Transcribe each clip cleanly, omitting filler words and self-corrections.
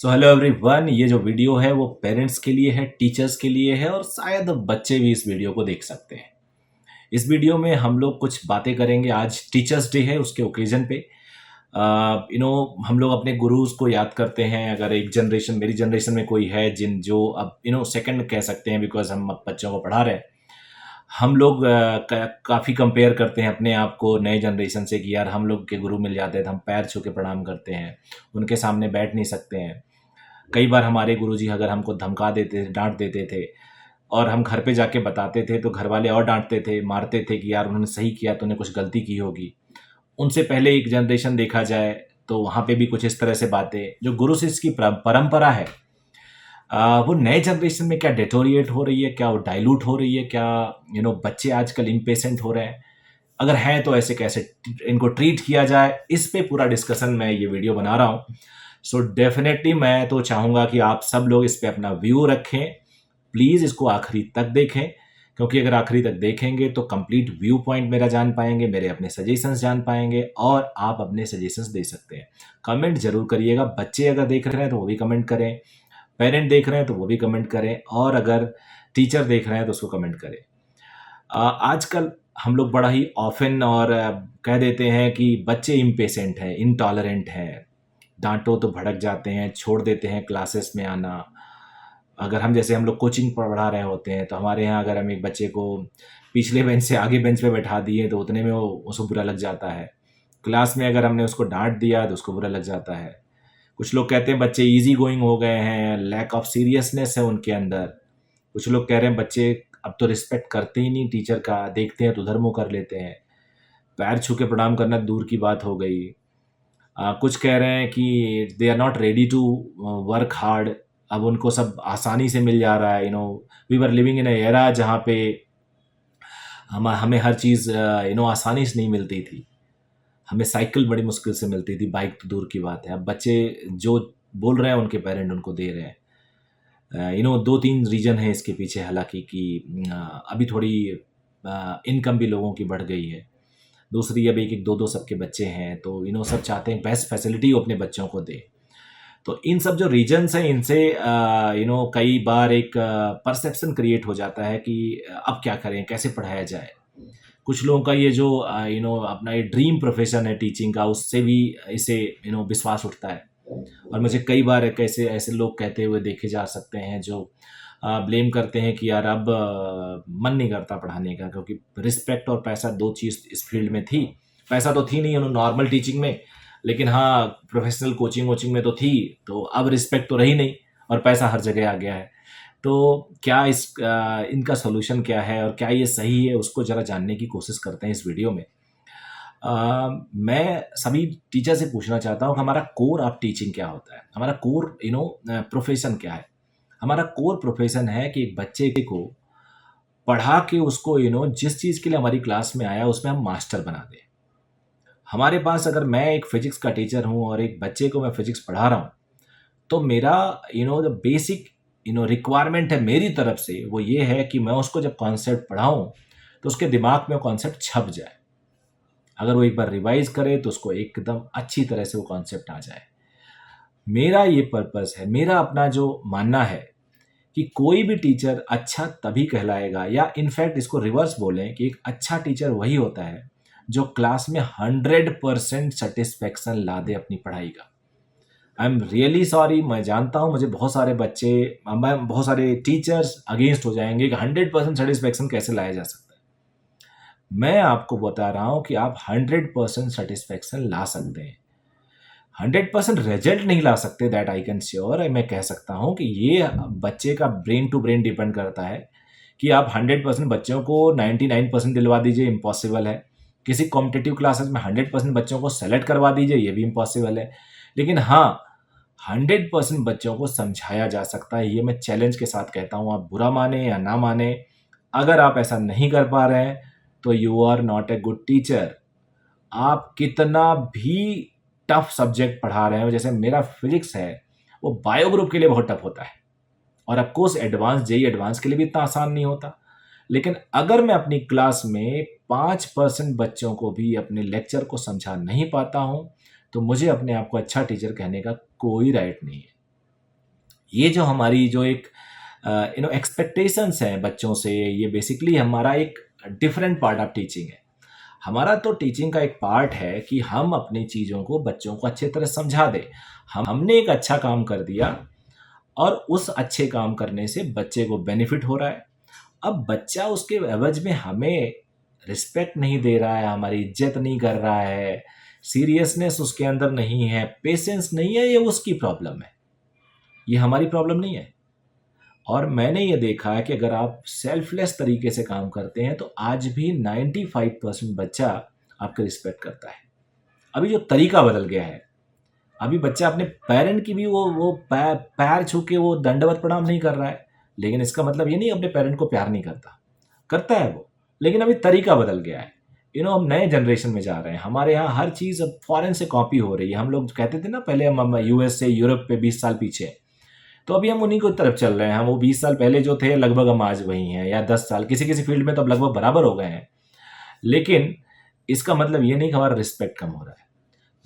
So hello everyone, ये जो video है वो पेरेंट्स के लिए है, टीचर्स के लिए है और शायद बच्चे भी इस वीडियो को देख सकते हैं। इस वीडियो में हम लोग कुछ बातें करेंगे। आज टीचर्स डे है, उसके ओकेजन पे हम लोग अपने गुरुज को याद करते हैं। अगर एक जनरेशन, मेरी जनरेशन में कोई है जिन जो अब सेकंड कह सकते हैं, बिकॉज हम अब बच्चों को पढ़ा रहे हैं। हम लोग काफ़ी कंपेयर करते हैं अपने आप को नए जनरेशन से कि यार हम लोग के गुरु मिल जाते हैं तो हम पैर छू के प्रणाम करते हैं, उनके सामने बैठ नहीं सकते हैं। कई बार हमारे गुरुजी अगर हमको धमका देते थे, डांट देते थे और हम घर पे जाके बताते थे तो घर वाले और डांटते थे, मारते थे कि यार उन्होंने सही किया, तूने कुछ गलती की होगी। उनसे पहले एक जनरेशन देखा जाए तो वहाँ पे भी कुछ इस तरह से बातें, जो गुरु शिष्य की परंपरा है, वो नए जनरेशन में क्या डिटोरिएट हो रही है, क्या वो डाइल्यूट हो रही है, क्या बच्चे आजकल इम्पेशेंट हो रहे हैं? अगर हैं तो ऐसे कैसे इनको ट्रीट किया जाए, इस पे पूरा डिस्कशन मैं ये वीडियो बना रहा हूँ। सो डेफिनेटली मैं तो चाहूँगा कि आप सब लोग इस पे अपना व्यू रखें। प्लीज़ इसको आखिरी तक देखें, क्योंकि अगर आखिरी तक देखेंगे तो कंप्लीट व्यू पॉइंट मेरा जान पाएंगे, मेरे अपने सजेशंस जान पाएंगे और आप अपने सजेशंस दे सकते हैं। कमेंट जरूर करिएगा। बच्चे अगर देख रहे हैं तो वो भी कमेंट करें, पेरेंट देख रहे हैं तो वो भी कमेंट करें, और अगर टीचर देख रहे हैं तो उसको कमेंट करें। आजकल हम लोग बड़ा ही ऑफन और कह देते हैं कि बच्चे इम्पेशेंट हैं, इनटॉलरेंट हैं, डांटो तो भड़क जाते हैं, छोड़ देते हैं क्लासेस में आना। अगर हम लोग कोचिंग पढ़ा रहे होते हैं तो हमारे यहाँ अगर हम एक बच्चे को पिछले बेंच से आगे बेंच पे बैठा दिए तो उतने में वो उसको बुरा लग जाता है। क्लास में अगर हमने उसको डांट दिया तो उसको बुरा लग जाता है। कुछ लोग कहते हैं बच्चे इजी गोइंग हो गए हैं, लैक ऑफ सीरियसनेस है उनके अंदर। कुछ लोग कह रहे हैं बच्चे अब तो रिस्पेक्ट करते ही नहीं टीचर का, देखते हैं तो उधर मुँह कर लेते हैं, पैर छू के प्रणाम करना दूर की बात हो गई। कुछ कह रहे हैं कि they are not ready to work hard, अब उनको सब आसानी से मिल जा रहा है। We were living in era जहाँ पे हमें हर चीज़ आसानी से नहीं मिलती थी। हमें साइकिल बड़ी मुश्किल से मिलती थी, बाइक तो दूर की बात है। अब बच्चे जो बोल रहे हैं उनके पेरेंट उनको दे रहे हैं। दो तीन रीज़न है इसके पीछे, हालांकि कि अभी थोड़ी इनकम भी लोगों की बढ़ गई है। दूसरी, अब एक एक दो दो सबके बच्चे हैं तो सब चाहते हैं बेस्ट फैसिलिटी अपने बच्चों को दे। तो इन सब जो रीजन्स हैं इनसे कई बार एक परसेप्शन क्रिएट हो जाता है कि अब क्या करें, कैसे पढ़ाया जाए। कुछ लोगों का ये जो अपना ये ड्रीम प्रोफेशन है टीचिंग का, उससे भी इसे विश्वास उठता है। और मुझे कई बार कैसे ऐसे लोग कहते हुए देखे जा सकते हैं जो ब्लेम करते हैं कि यार अब मन नहीं करता पढ़ाने का, क्योंकि रिस्पेक्ट और पैसा दो चीज़ इस फील्ड में थी। पैसा तो थी नहीं नॉर्मल टीचिंग में, लेकिन हाँ प्रोफेशनल कोचिंग वोचिंग में तो थी। तो अब रिस्पेक्ट तो रही नहीं और पैसा हर जगह आ गया है। तो क्या इनका सोल्यूशन क्या है और क्या ये सही है, उसको ज़रा जानने की कोशिश करते हैं इस वीडियो में। मैं सभी टीचर से पूछना चाहता हूँ कि हमारा कोर ऑफ टीचिंग क्या होता है, हमारा कोर प्रोफेशन क्या है। हमारा कोर प्रोफेशन है कि एक बच्चे को पढ़ा के उसको जिस चीज़ के लिए हमारी क्लास में आया उसमें हम मास्टर बना दें। हमारे पास अगर मैं एक फिजिक्स का टीचर हूँ और एक बच्चे को मैं फिजिक्स पढ़ा रहा हूँ, तो मेरा जो बेसिक रिक्वायरमेंट है मेरी तरफ से वो ये है कि मैं उसको जब कॉन्सेप्ट पढ़ाऊँ तो उसके दिमाग में वो कॉन्सेप्ट छप जाए। अगर वो एक बार रिवाइज करे तो उसको एकदम अच्छी तरह से वो कॉन्सेप्ट आ जाए। मेरा ये पर्पस है, मेरा अपना जो मानना है कि कोई भी टीचर अच्छा तभी कहलाएगा, या इनफैक्ट इसको रिवर्स बोलें कि एक अच्छा टीचर वही होता है जो क्लास में 100% सेटिस्फेक्शन ला दे अपनी पढ़ाई का। आई एम रियली सॉरी, मैं जानता हूँ मुझे बहुत सारे टीचर्स अगेंस्ट हो जाएंगे कि 100% सेटिस्फेक्शन कैसे लाया जा सकता है। मैं आपको बता रहा हूँ कि आप 100% सेटिस्फेक्शन ला सकते हैं। 100% रिजल्ट नहीं ला सकते, दैट आई कैन श्योर। मैं कह सकता हूँ कि ये बच्चे का ब्रेन टू ब्रेन डिपेंड करता है कि आप 100% बच्चों को 99% दिलवा दीजिए, इम्पॉसिबल है। किसी कॉम्पिटिटिव क्लासेस में 100% बच्चों को सेलेक्ट करवा दीजिए, ये भी इम्पॉसिबल है। लेकिन हाँ, 100% बच्चों को समझाया जा सकता है, ये मैं चैलेंज के साथ कहता हूँ। आप बुरा माने या ना माने, अगर आप ऐसा नहीं कर पा रहे हैं तो you are not a good teacher. आप कितना भी टफ सब्जेक्ट पढ़ा रहे हैं, जैसे मेरा फिजिक्स है, वो बायो ग्रुप के लिए बहुत टफ होता है, और ऑफकोर्स एडवांस जेई एडवांस के लिए भी इतना आसान नहीं होता। लेकिन अगर मैं अपनी क्लास में 5% बच्चों को भी अपने लेक्चर को समझा नहीं पाता हूँ तो मुझे अपने आप को अच्छा टीचर कहने का कोई राइट नहीं है। ये जो हमारी जो एक एक्सपेक्टेशंस हैं बच्चों से, ये बेसिकली हमारा एक डिफरेंट पार्ट ऑफ टीचिंग है। हमारा तो टीचिंग का एक पार्ट है कि हम अपनी चीज़ों को बच्चों को अच्छे तरह समझा दें। हमने एक अच्छा काम कर दिया और उस अच्छे काम करने से बच्चे को बेनिफिट हो रहा है। अब बच्चा उसके एवज में हमें रिस्पेक्ट नहीं दे रहा है, हमारी इज्जत नहीं कर रहा है, सीरियसनेस उसके अंदर नहीं है, पेशेंस नहीं है, ये उसकी प्रॉब्लम है, ये हमारी प्रॉब्लम नहीं है। और मैंने ये देखा है कि अगर आप सेल्फलेस तरीके से काम करते हैं तो आज भी 95% बच्चा आपका रिस्पेक्ट करता है। अभी जो तरीका बदल गया है, अभी बच्चा अपने पेरेंट की भी वो पैर छू के वो दंडवत प्रणाम नहीं कर रहा है, लेकिन इसका मतलब ये नहीं अपने पेरेंट को प्यार नहीं करता, करता है वो, लेकिन अभी तरीका बदल गया है। हम नए जनरेशन में जा रहे हैं, हमारे यहाँ हर चीज़ अब फॉरेन से कॉपी हो रही है। हम लोग कहते थे ना पहले हम यूएस से यूरोप पे 20 साल पीछे हैं, तो अभी हम उन्हीं की तरफ चल रहे हैं। हम वो 20 साल पहले जो थे लगभग हम आज वही हैं, या 10 साल किसी किसी फील्ड में तो अब लगभग बराबर हो गए हैं। लेकिन इसका मतलब ये नहीं कि हमारा रिस्पेक्ट कम हो रहा है।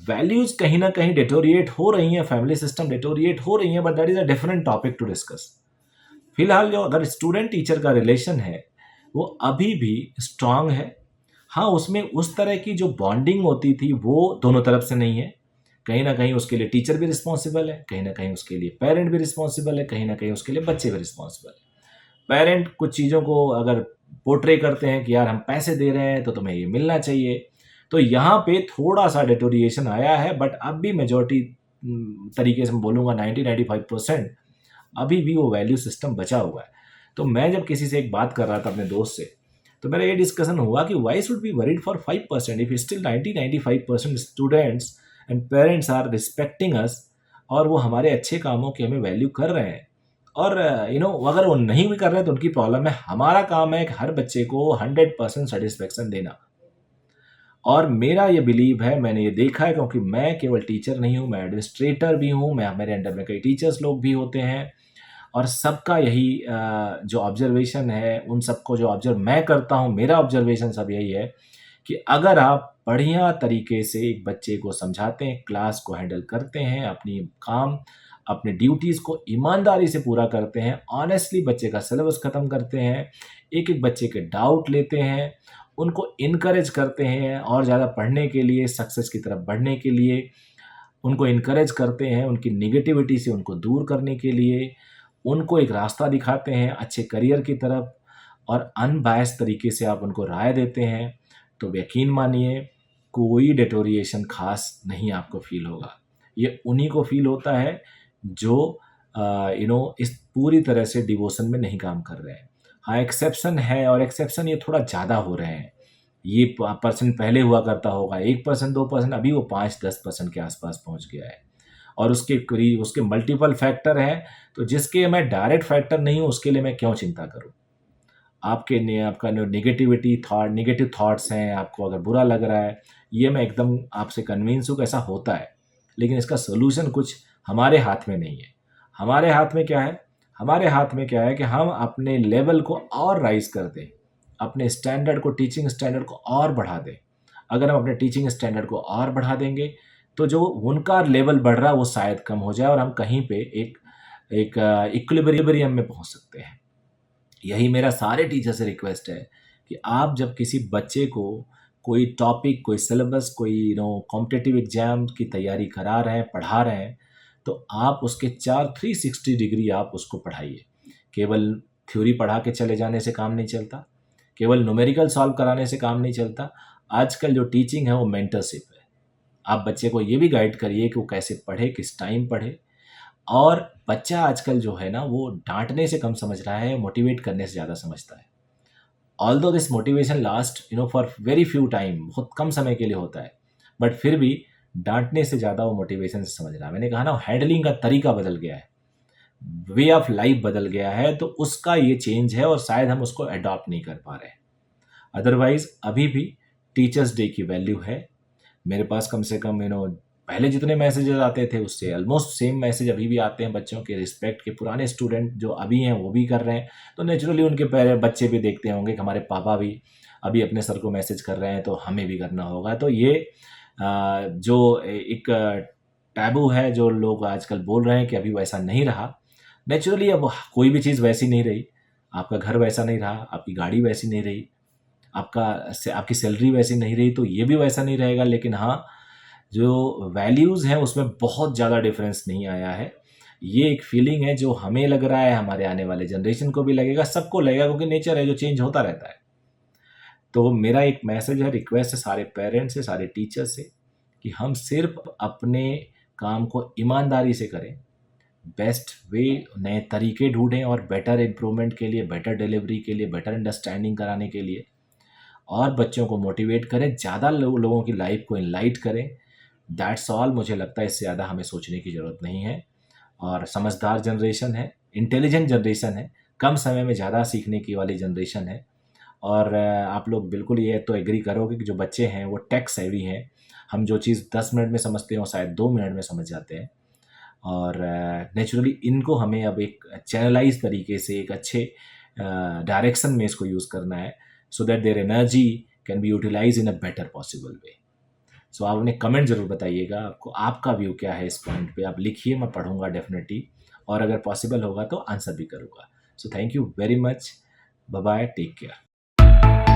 वैल्यूज कहीं ना कहीं डिटोरिएट हो रही हैं, फैमिली सिस्टम डिटोरिएट हो रही हैं, but that is a different topic to discuss. फिलहाल जो अगर स्टूडेंट टीचर का रिलेशन है वो अभी भी स्ट्रांग है। हाँ, उसमें उस तरह की जो बॉन्डिंग होती थी वो दोनों तरफ से नहीं है। कहीं ना कहीं उसके लिए टीचर भी रिस्पॉन्सिबल है, कहीं ना कहीं उसके लिए पेरेंट भी रिस्पॉन्सिबल है, कहीं ना कहीं उसके लिए बच्चे भी रिस्पॉन्सिबल है। पेरेंट कुछ चीज़ों को अगर पोर्ट्रे करते हैं कि यार हम पैसे दे रहे हैं तो तुम्हें ये मिलना चाहिए, तो यहाँ पे थोड़ा सा डिटोरिएशन आया है, बट अब भी मेजॉरिटी तरीके से मैं बोलूँगा 90-95% अभी भी वो वैल्यू सिस्टम बचा हुआ है। तो मैं जब किसी से एक बात कर रहा था अपने दोस्त से, तो मेरा ये डिस्कशन हुआ कि why should be worried for 5% if still 90-95% students and parents are respecting us, और वो हमारे अच्छे कामों की हमें वैल्यू कर रहे हैं। और अगर वो नहीं भी कर रहे हैं तो उनकी प्रॉब्लम है। हमारा काम है कि हर बच्चे को 100% सेटिस्फेक्शन देना। और मेरा ये बिलीव है, मैंने ये देखा है, क्योंकि मैं केवल टीचर नहीं हूँ, मैं एडमिनिस्ट्रेटर भी हूँ, मैं मेरे अंडर में कई टीचर्स लोग भी होते हैं, और सबका यही जो ऑब्जर्वेशन है, उन सबको जो ऑब्जर्व मैं करता हूँ, मेरा ऑब्जर्वेशन सब यही है कि अगर आप बढ़िया तरीके से एक बच्चे को समझाते हैं, क्लास को हैंडल करते हैं, अपनी काम अपने ड्यूटीज़ को ईमानदारी से पूरा करते हैं, ऑनेस्टली बच्चे का सिलेबस ख़त्म करते हैं, एक एक बच्चे के डाउट लेते हैं, उनको इनकरेज करते हैं और ज़्यादा पढ़ने के लिए, सक्सेस की तरफ बढ़ने के लिए उनको इनकरेज करते हैं, उनकी नेगेटिविटी से उनको दूर करने के लिए उनको एक रास्ता दिखाते हैं अच्छे करियर की तरफ, और अनबायस्ड तरीके से आप उनको राय देते हैं, तो यकीन मानिए कोई डिटोरिएशन खास नहीं आपको फील होगा। ये उन्हीं को फील होता है जो इस पूरी तरह से डिवोशन में नहीं काम कर रहे हैं। हाँ, एक्सेप्शन है, और एक्सेप्शन ये थोड़ा ज़्यादा हो रहे हैं। ये परसेंट पहले हुआ करता होगा 1% 2%, अभी वो 5-10% के आसपास पहुंच गया है, और उसके करीब उसके मल्टीपल फैक्टर हैं। तो जिसके मैं डायरेक्ट फैक्टर नहीं हूँ उसके लिए मैं क्यों चिंता करूँ। आपका जो नेगेटिव थॉट्स हैं, आपको अगर बुरा लग रहा है, ये मैं एकदम आपसे कन्विंस हूँ कि ऐसा होता है, लेकिन इसका सोल्यूशन कुछ हमारे हाथ में नहीं है। हमारे हाथ में क्या है? हमारे हाथ में क्या है कि हम अपने लेवल को और राइज कर दें, अपने स्टैंडर्ड को, टीचिंग स्टैंडर्ड को और बढ़ा दें। अगर हम अपने टीचिंग स्टैंडर्ड को और बढ़ा देंगे तो जो उनका लेवल बढ़ रहा है वो शायद कम हो जाए, और हम कहीं पे एक एक इक्विलिब्रियम में पहुंच सकते हैं। यही मेरा सारे टीचर से रिक्वेस्ट है कि आप जब किसी बच्चे को कोई टॉपिक, कोई सिलेबस, कोई कॉम्पिटिटिव एग्जाम की तैयारी करा रहे हैं, पढ़ा रहे हैं, तो आप उसके 360 डिग्री आप उसको पढ़ाइए। केवल थ्योरी पढ़ा के चले जाने से काम नहीं चलता, केवल न्यूमेरिकल सॉल्व कराने से काम नहीं चलता। आजकल जो टीचिंग है वो मेंटरशिप है। आप बच्चे को ये भी गाइड करिए कि वो कैसे पढ़े, किस टाइम पढ़े। और बच्चा आजकल जो है ना वो डांटने से कम समझ रहा है, मोटिवेट करने से ज़्यादा समझता है। Although this motivation last for very few time, बहुत कम समय के लिए होता है, बट फिर भी डांटने से ज़्यादा वो मोटिवेशन से समझ रहा है। मैंने कहा ना, हैंडलिंग का तरीका बदल गया है, वे ऑफ लाइफ बदल गया है, तो उसका ये चेंज है और शायद हम उसको अडॉप्ट नहीं कर पा रहे हैं। अदरवाइज अभी भी टीचर्स डे की वैल्यू है। मेरे पास कम से कम पहले जितने मैसेजेस आते थे उससे ऑलमोस्ट सेम मैसेज अभी भी आते हैं बच्चों के रिस्पेक्ट के। पुराने स्टूडेंट जो अभी हैं वो भी कर रहे हैं, तो नेचुरली उनके बच्चे भी देखते होंगे कि हमारे पापा भी अभी अपने सर को मैसेज कर रहे हैं, तो हमें भी करना होगा। तो ये जो एक टैबू है जो लोग आजकल बोल रहे हैं कि अभी वैसा नहीं रहा, नेचुरली अब कोई भी चीज़ वैसी नहीं रही, आपका घर वैसा नहीं रहा, आपकी गाड़ी वैसी नहीं रही, आपकी सैलरी वैसी नहीं रही, तो ये भी वैसा नहीं रहेगा। लेकिन हाँ, जो वैल्यूज़ हैं उसमें बहुत ज़्यादा डिफरेंस नहीं आया है। ये एक फीलिंग है जो हमें लग रहा है, हमारे आने वाले जनरेशन को भी लगेगा, सबको लगेगा, क्योंकि नेचर है जो चेंज होता रहता है। तो मेरा एक मैसेज है, रिक्वेस्ट है सारे पेरेंट्स से, सारे टीचर्स से, कि हम सिर्फ अपने काम को ईमानदारी से करें, बेस्ट वे, नए तरीके ढूंढें और बेटर इम्प्रूवमेंट के लिए, बेटर डिलीवरी के लिए, बेटर अंडरस्टैंडिंग कराने के लिए, और बच्चों को मोटिवेट करें, ज़्यादा लोगों की लाइफ को इनलाइट करें। That's all. मुझे लगता है इससे ज़्यादा हमें सोचने की ज़रूरत नहीं है। और समझदार जनरेशन है, इंटेलिजेंट जनरेशन है, कम समय में ज़्यादा सीखने की वाली जनरेशन है। और आप लोग बिल्कुल ये तो एग्री करोगे कि जो बच्चे हैं वो टेक सेवी हैं। हम जो चीज़ 10 मिनट में समझते हो शायद 2 मिनट में समझ जाते हैं। और नेचुरली इनको हमें अब एक चैनलाइज तरीके से एक अच्छे डायरेक्शन में इसको यूज़ करना है, so that their energy can be utilise in a better possible way. So आप अपने कमेंट ज़रूर बताइएगा, आपको आपका व्यू क्या है इस पॉइंट पे। आप लिखिए, मैं पढ़ूंगा डेफिनेटली, और अगर पॉसिबल होगा तो आंसर भी करूँगा। So thank you very much, bye bye, take care.